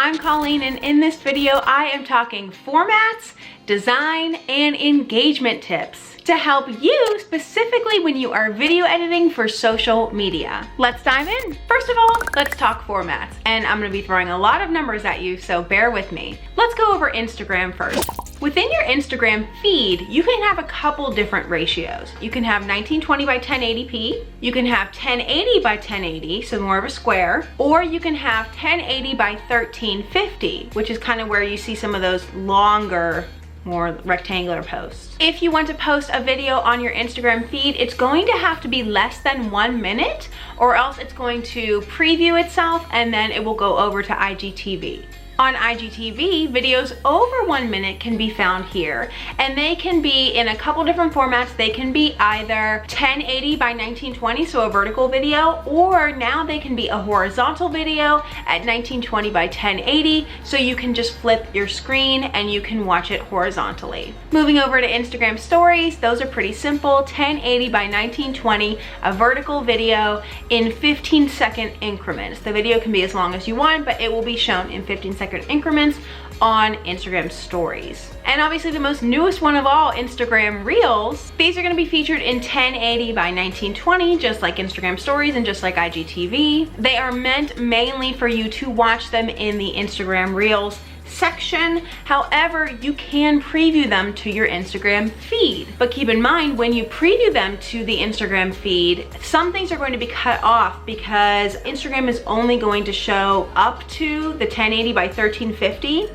I'm Colleen, and in this video I am talking formats, design, and engagement tips to help you specifically when you are video editing for social media. Let's dive in. First of all, let's talk formats, and I'm gonna be throwing a lot of numbers at you, so bear with me. Let's go over Instagram first. Within your Instagram feed, you can have a couple different ratios. You can have 1920 by 1080p, you can have 1080 by 1080, so more of a square, or you can have 1080 by 1350, which is kind of where you see some of those longer, more rectangular posts. If you want to post a video on your Instagram feed, it's going to have to be less than 1 minute, or else it's going to preview itself and then it will go over to IGTV. On IGTV, videos over 1 minute can be found here, and they can be in a couple different formats. They can be either 1080 by 1920, so a vertical video, or now they can be a horizontal video at 1920 by 1080, so you can just flip your screen and you can watch it horizontally. Moving over to Instagram stories, those are pretty simple. 1080 by 1920, a vertical video in 15-second increments. The video can be as long as you want, but it will be shown in 15-second increments on Instagram stories. And obviously the most newest one of all, Instagram Reels. These are gonna be featured in 1080 by 1920, just like Instagram stories and just like IGTV. They are meant mainly for you to watch them in the Instagram Reels section. However, you can preview them to your Instagram feed. But keep in mind, when you preview them to the Instagram feed, some things are going to be cut off because Instagram is only going to show up to the 1080 by 1350,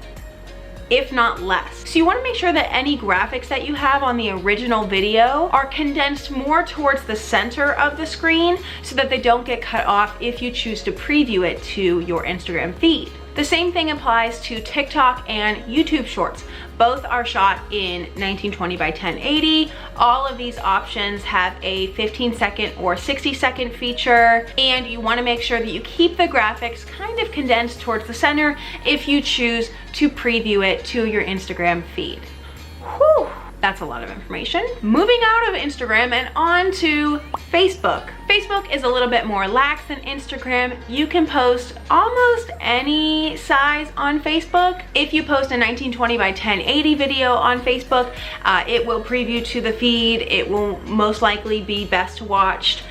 if not less. So you want to make sure that any graphics that you have on the original video are condensed more towards the center of the screen so that they don't get cut off if you choose to preview it to your Instagram feed. The same thing applies to TikTok and YouTube Shorts. Both are shot in 1920 by 1080. All of these options have a 15-second or 60-second feature, and you want to make sure that you keep the graphics kind of condensed towards the center if you choose to preview it to your Instagram feed. Whew, that's a lot of information. Moving out of Instagram and on to Facebook. Facebook is a little bit more lax than Instagram. You can post almost any size on Facebook. If you post a 1920 by 1080 video on Facebook, it will preview to the feed. It will most likely be best watched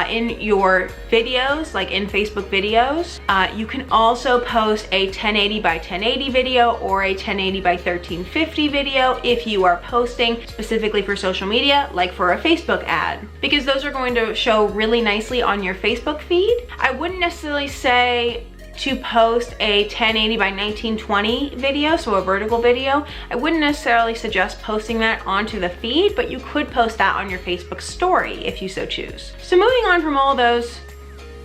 in your videos, like in Facebook videos. You can also post a 1080 by 1080 video or a 1080 by 1350 video if you are posting specifically for social media, like for a Facebook ad, because those are going to show really nicely on your Facebook feed. I wouldn't necessarily say to post a 1080 by 1920 video, so a vertical video. I wouldn't necessarily suggest posting that onto the feed, but you could post that on your Facebook story if you so choose. So moving on from all those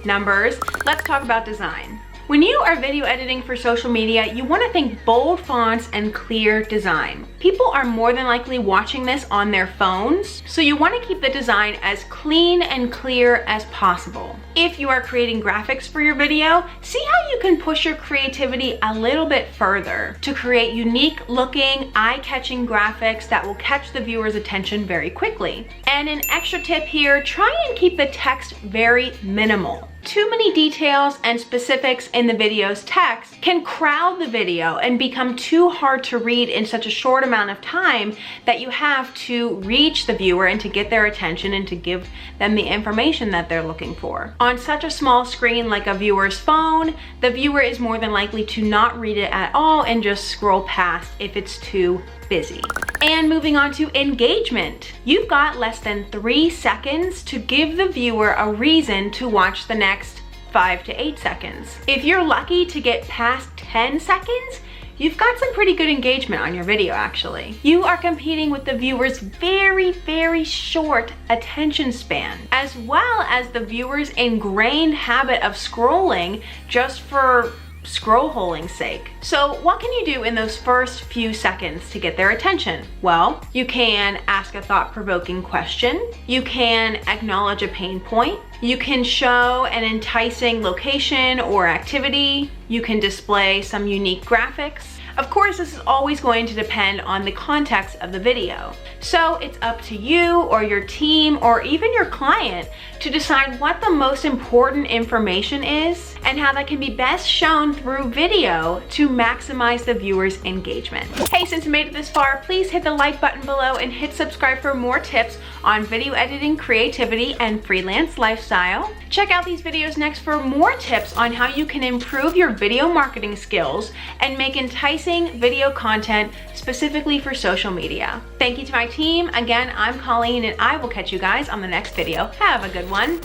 numbers, let's talk about design. When you are video editing for social media, you want to think bold fonts and clear design. People are more than likely watching this on their phones, so you want to keep the design as clean and clear as possible. If you are creating graphics for your video, see how you can push your creativity a little bit further to create unique looking, eye-catching graphics that will catch the viewer's attention very quickly. And an extra tip here, try and keep the text very minimal. Too many details and specifics in the video's text can crowd the video and become too hard to read in such a short amount of time that you have to reach the viewer and to get their attention and to give them the information that they're looking for. On such a small screen like a viewer's phone, the viewer is more than likely to not read it at all and just scroll past if it's too busy. And moving on to engagement. You've got less than 3 seconds to give the viewer a reason to watch the next 5 to 8 seconds. If you're lucky to get past 10 seconds, you've got some pretty good engagement on your video actually. You are competing with the viewer's very, very short attention span, as well as the viewer's ingrained habit of scrolling just for scroll holing's sake. So what can you do in those first few seconds to get their attention? Well, you can ask a thought-provoking question. You can acknowledge a pain point. You can show an enticing location or activity. You can display some unique graphics. Of course, this is always going to depend on the context of the video. So it's up to you or your team or even your client to decide what the most important information is and how that can be best shown through video to maximize the viewer's engagement. Hey, since you made it this far, please hit the like button below and hit subscribe for more tips on video editing, creativity, and freelance lifestyle. Check out these videos next for more tips on how you can improve your video marketing skills and make enticing video content specifically for social media. Thank you to my team. Again, I'm Colleen and I will catch you guys on the next video. Have a good one.